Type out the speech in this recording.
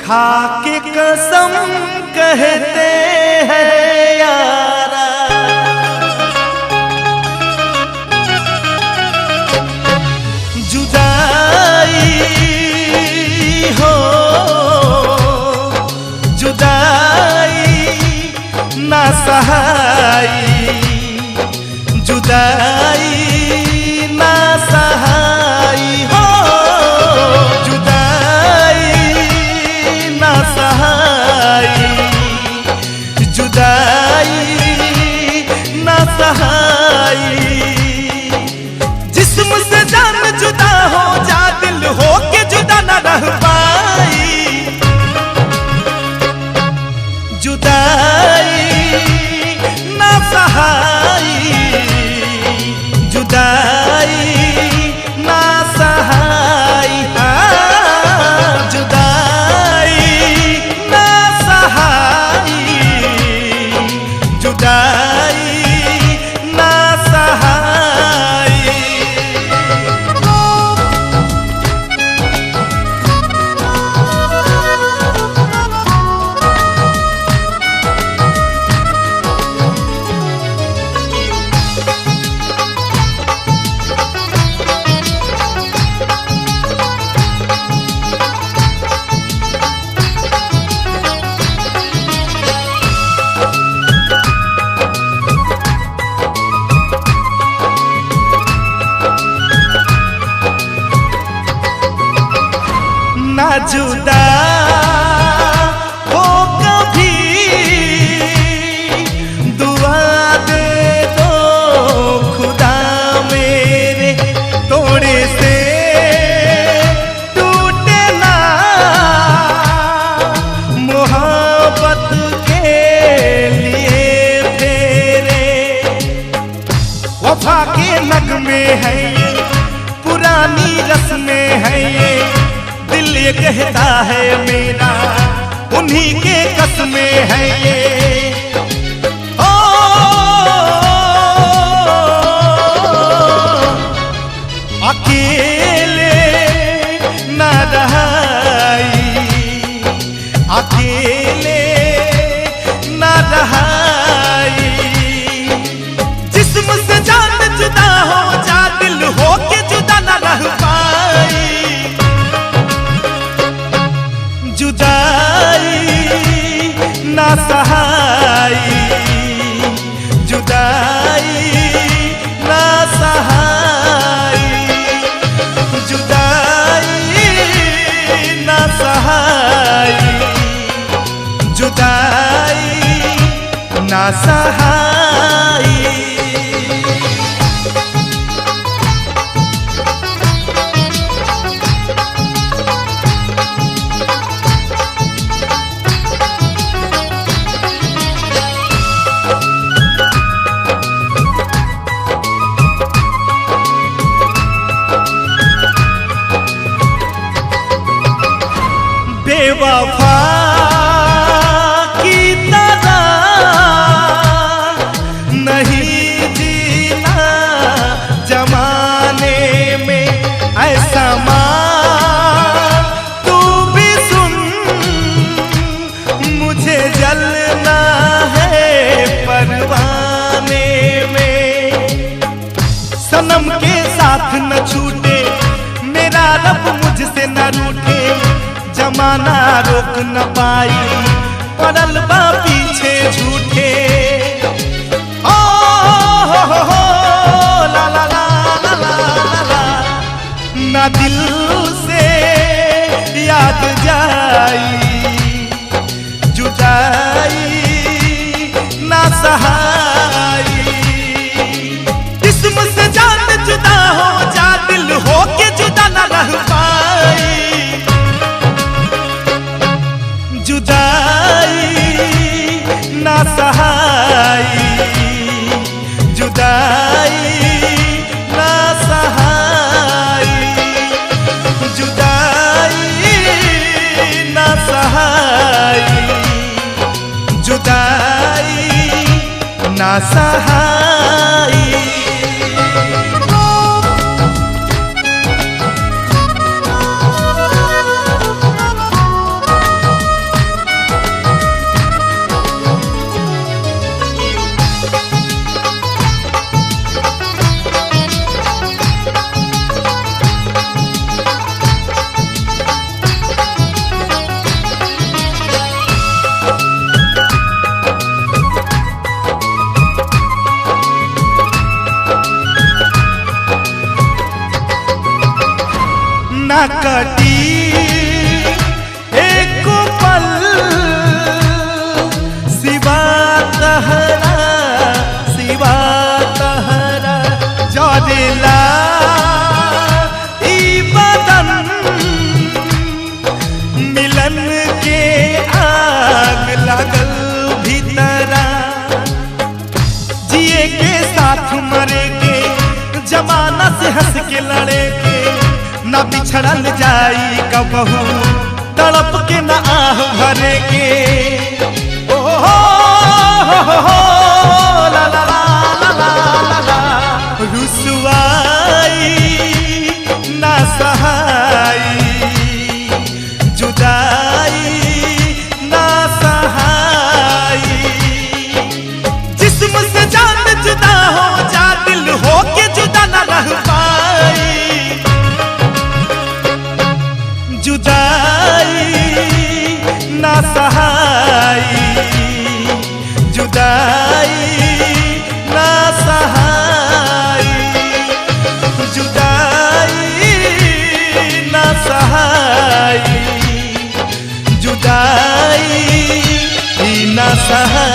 खा के कसम कहते हैं यारा, जुदाई हो जुदाई ना सहाई, जुदाई ना सहाई हो जुदाई ना सहाई, जुदाई ना सहाई। जिस्म से जान जुदा हो जा, दिल हो के जुदा न रह पाई, जुदाई ना सहाई, जुदाई ना सहाई, जुदाई ना सहाई, जुदाई ना सहाई। ना जुदा हो कभी, दुआ दे दो खुदा मेरे, तोड़े से टूटे ना मोहब्बत के लिए फेरे। वफा के नगमे है ये, पुरानी रस्में है ये, दिल ये कहता है मेरा उन्हीं के कसमें है ये। ओ अकेले ना रहाई, अकेले ना रहाई। जिस्म से जान जुदा हो जा, दिल हो के जुदा ना रह पाई, जुदाई ना सहाई, जुदाई ना सहाई, जुदाई ना सहाई, जुदाई ना सहाई। बेवफा की तरह नहीं जीना जमाने में, ऐसा मान तू भी सुन, मुझे जलना है परवाने में। सनम के साथ न छूटे मेरा रब, मुझसे न रूठे जमाना रोक न पाई, पड़ल बा पीछे झूठे। ओ हो ला ला ला ला ला ला, ना दिल से याद जाई, जुदाई ना सहाई। जिस्म से जान जुदा हो जा, दिल हो के जुदा न रह पाई, जुदाई ना सहाई, जुदाई ना सहाई, जुदाई ना सहाई, जुदाई ना सहाई। कटी एक पल सिवा तहरा जरेला ई बदन मिलन के आग लगल भीतरा जिए के साथ मरे के जमाना से हंस के लड़े के न बिछड़ल जाई कबहू तड़प के न आह भरे के ओ हो ला ला ला ला ला ला रुसवाई ना सहाई जुदाई ना सहाई जिस्म से जान जुदा हो जा दिल हो के जुदा ना रह पाई जुदाई ना सहाई जुदाई ना सहाई जुदाई ना सहाई जुदाई ना सहाई।